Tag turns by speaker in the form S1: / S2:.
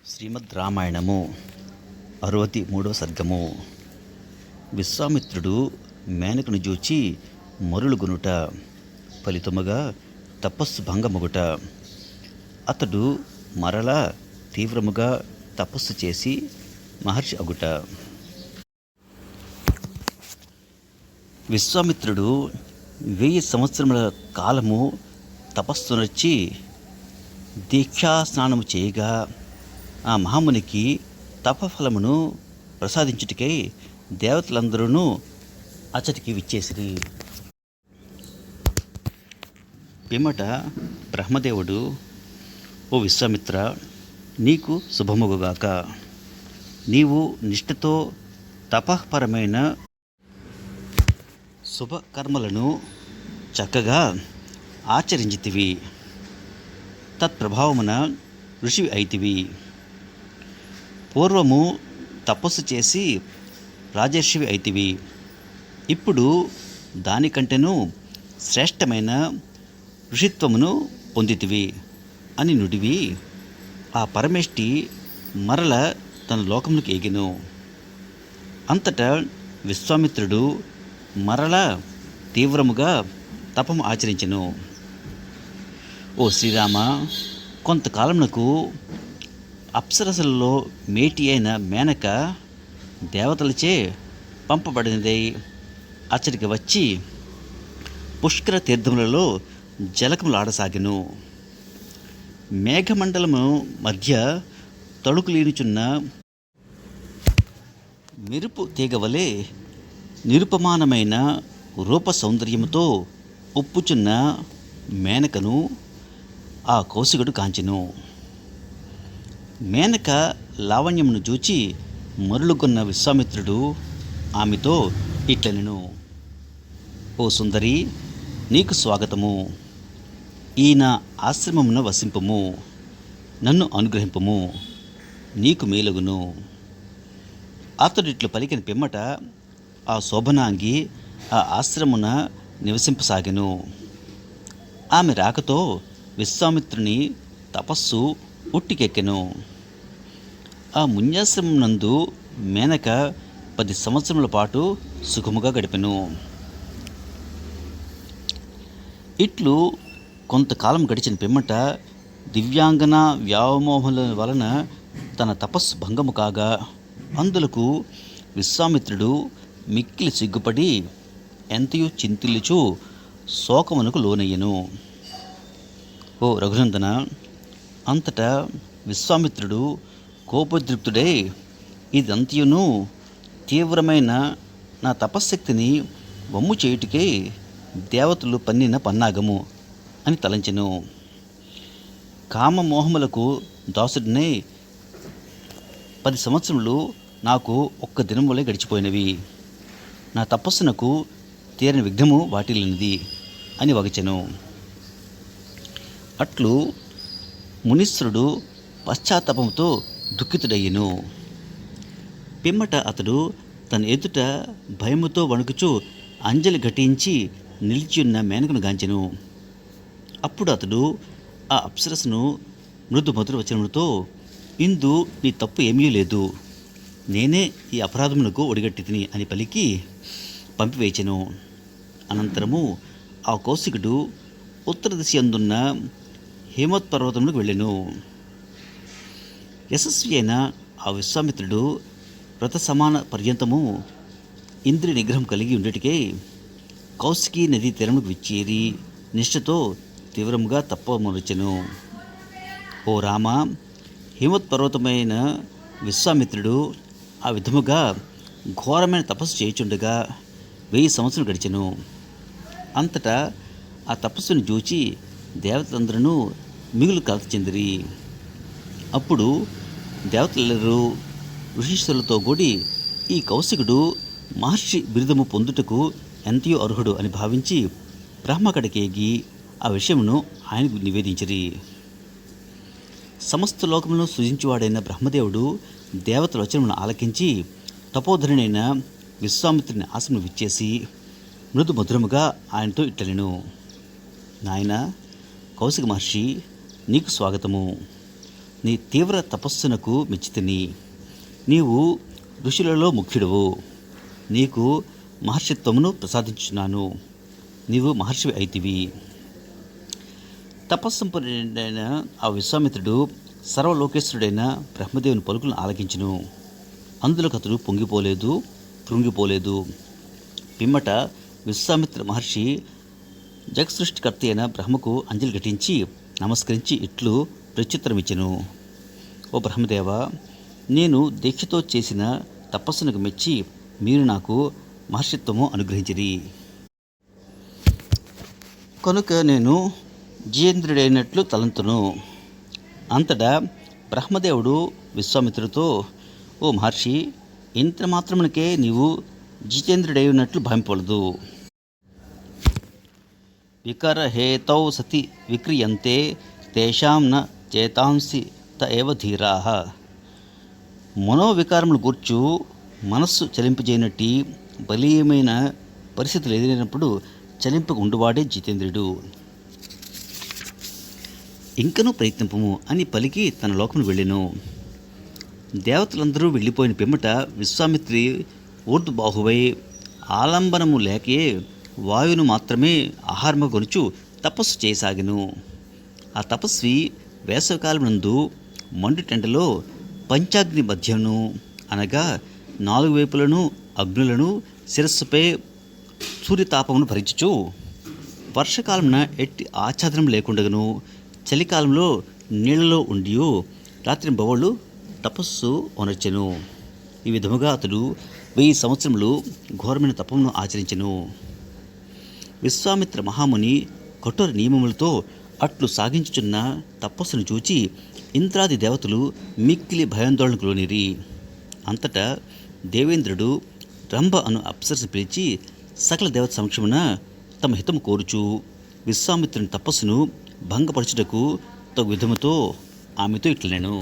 S1: శ్రీమద్ రామాయణము 63వ సర్గము. విశ్వామిత్రుడు మేనకను జూచి మరులుగునుట, ఫలితముగా తపస్సు భంగమగుట. అతడు మరల తీవ్రముగా తపస్సు చేసి మహర్షి అగుట. విశ్వామిత్రుడు 1000 సంవత్సరముల కాలము తపస్సునర్చి దీక్షా స్నానము చేయగా ఆ మహామునికి తపఫలమును ప్రసాదించుటకై దేవతలందరూ అచ్చటికి విచ్చేసిరి. పిమ్మట బ్రహ్మదేవుడు, ఓ విశ్వామిత్ర, నీకు శుభముగుగాక. నీవు నిష్ఠతో తపఃపరమైన శుభకర్మలను చక్కగా ఆచరించితివి. తత్ప్రభావమున ఋషివి అయితివి. పూర్వము తపస్సు చేసి రాజర్షివి అయితివి. ఇప్పుడు దానికంటేనూ శ్రేష్టమైన ఋషిత్వమును పొందితివి అని నుడివి. ఆ పరమేష్టి మరల తన లోకములకు ఎగిను. అంతటా విశ్వామిత్రుడు మరల తీవ్రముగా తపము ఆచరించెను. ఓ శ్రీరామ, కొంతకాలమునకు అప్సరసలలో మేటి అయిన మేనక దేవతలచే పంపబడినదై అచ్చటికి వచ్చి పుష్కర తీర్థములలో జలకములాడసాగెను. మేఘమండలము మధ్య తళుకులీనుచున్న మెరుపు తీగవలే నిరుపమానమైన రూప సౌందర్యముతో ఉప్పుచున్న మేనకను ఆ కౌశికుడు కాంచెను. మేనక లావణ్యమును చూచి మరులుగొన్న విశ్వామిత్రుడు ఆమెతో ఇట్లనెను, ఓ సుందరి, నీకు స్వాగతము. ఈ నా ఆశ్రమమున వసింపుము, నన్ను అనుగ్రహింపుము, నీకు మేలుగును. అతడిట్లు పలికిన పిమ్మట ఆ శోభనాంగి ఆ ఆశ్రమున నివసింపసాగెను. ఆమె రాకతో విశ్వామిత్రుని తపస్సు ఉట్టికెక్కెను. ఆ మున్యాశ్రమం నందు మేనక 10 సంవత్సరముల పాటు సుఖముగా గడిపెను. ఇట్లు కొంతకాలం గడిచిన పిమ్మట దివ్యాంగన వ్యామోహముల వలన తన తపస్సు భంగము కాగా అందులకు విశ్వామిత్రుడు మిక్కిలి సిగ్గుపడి ఎంతయో చింతిల్లుచు శోకమునకు లోనయ్యెను. ఓ రఘునందన, అంతటా విశ్వామిత్రుడు కోపోద్రిక్తుడై, ఇదంతయును తీవ్రమైన నా తపశ్శక్తిని వమ్ము చేయుటకై దేవతలు పన్నిన పన్నాగము అని తలంచెను. కామమోహములకు దాసుడినై 10 సంవత్సరములు నాకు ఒక్క దినములే గడిచిపోయినవి. నా తపస్సునకు తీరని విఘ్నము వాటిల్లినది అని వగచెను. అట్లు మునీశ్వరుడు పశ్చాత్తాపముతో దుఃఖితుడయ్యెను. పిమ్మట అతడు తన ఎదుట భయముతో వణుకుచు అంజలి ఘటించి నిలిచియున్న మేనకను గాంచెను. అప్పుడు అతడు ఆ అప్సరసను మృదు మధుర వచనములతో, ఇందు నీ తప్పు ఏమీ లేదు, నేనే ఈ అపరాధమునకు ఒడిగట్టితిని అని పలికి పంపివేచెను. అనంతరము ఆ కౌశికుడు ఉత్తర దిశ అందున్న హేమోత్పర్వతములకు వెళ్ళెను. యశస్వి అయిన ఆ విశ్వామిత్రుడు వ్రత సమాన పర్యంతము ఇంద్రియ నిగ్రహం కలిగి ఉండేటికై కౌశికీ నదీ తీరముకు విచ్చేరి నిష్ఠతో తీవ్రముగా తపమునర్చెను. ఓ రామ, హేమోత్పర్వతమైన విశ్వామిత్రుడు ఆ విధముగా ఘోరమైన తపస్సు చేయుచుండగా 1000 సంవత్సరం గడిచెను. అంతటా ఆ తపస్సును చూచి దేవతలందరూ మిగులు కలత చెందిరి. అప్పుడు దేవతలెల్లరూ ఋషీశ్వరులతో కూడి ఈ కౌశికుడు మహర్షి బిరుదము పొందుటకు ఎంతయో అర్హుడు అని భావించి బ్రహ్మకడకేగి ఆ విషయమును ఆయనకు నివేదించిరి. సమస్త లోకములను సృజించువాడైన బ్రహ్మదేవుడు దేవతల వచనమును ఆలకించి తపోధరునైన విశ్వామిత్రుని ఆశ్రమం విచ్చేసి మృదు మధురముగా ఆయనతో ఇట్లనెను, నాయన కౌశిక మహర్షి, నీకు స్వాగతము. నీ తీవ్ర తపస్సునకు మెచ్చితిని. నీవు ఋషులలో ముఖ్యుడవు. నీకు మహర్షిత్వమును ప్రసాదించున్నాను. నీవు మహర్షివి అయితివి. తపస్సంపన్నుడైన ఆ విశ్వామిత్రుడు సర్వలోకేశ్వరుడైన బ్రహ్మదేవుని పలుకులను ఆలకించును. అందులో అతడు పొంగిపోలేదు, కృంగిపోలేదు. పిమ్మట విశ్వామిత్ర మహర్షి జగసృష్టికర్త అయిన బ్రహ్మకు అంజలి ఘటించి నమస్కరించి ఇట్లు ప్రత్యుత్తరమిచ్చెను. ఓ బ్రహ్మదేవ, నేను దీక్షతో చేసిన తపస్సునకు మెచ్చి మీరు నాకు మహర్షిత్వము అనుగ్రహించిరి. కనుక నేను జితేంద్రుడైనట్లు తలంతును. అంతటా బ్రహ్మదేవుడు విశ్వామిత్రుడితో, ఓ మహర్షి, ఇంత మాత్రమునకే నీవు జితేంద్రుడై ఉన్నట్లు భావింపవలదు. వికరహేతౌ సతి విక్రియంతే తేషాం న చేతాంసి త ఏవ ధీరాః. మనోవికారములు గూర్చు మనస్సు చలింపజేయనట్టి బలీయమైన పరిస్థితులు ఎదురైనప్పుడు చలింపక ఉండువాడే జితేంద్రుడు. ఇంకనూ ప్రయత్నింపము అని పలికి తన లోకమును వెళ్ళెను. దేవతలందరూ వెళ్ళిపోయిన పిమ్మట విశ్వామిత్రి ఊర్ధ్వబాహువై ఆలంబనము లేకే వాయువును మాత్రమే ఆహారము కొనుచు తపస్సు చేయసాగెను. ఆ తపస్వి వేసవికాలమునందు మండుటెండలో పంచాగ్ని మధ్యను అనగా 4 వైపులను అగ్నులను శిరస్సుపై సూర్యతాపమును భరించుచు వర్షకాలమున ఎట్టి ఆచ్ఛాదనం లేకుండగను చలికాలంలో నీళ్లలో ఉండి రాత్రింబవళ్ళు తపస్సు ఒనర్చెను. ఈ విధముగా అతడు 1000 సంవత్సరములు ఘోరమైన తపమును ఆచరించెను. విశ్వామిత్ర మహాముని కఠోర నియమములతో అట్లు సాగించుచున్న తపస్సును చూచి ఇంద్రాది దేవతలు మిక్కిలి భయాందోళనకు లోనిరి. అంతటా దేవేంద్రుడు రంభ అను అప్సరసను పిలిచి సకల దేవత సమక్షమున తమ హితము కోరుచు విశ్వామిత్రుని తపస్సును భంగపరచుటకు తగు విధముతో ఆమెతో ఇట్లనెను.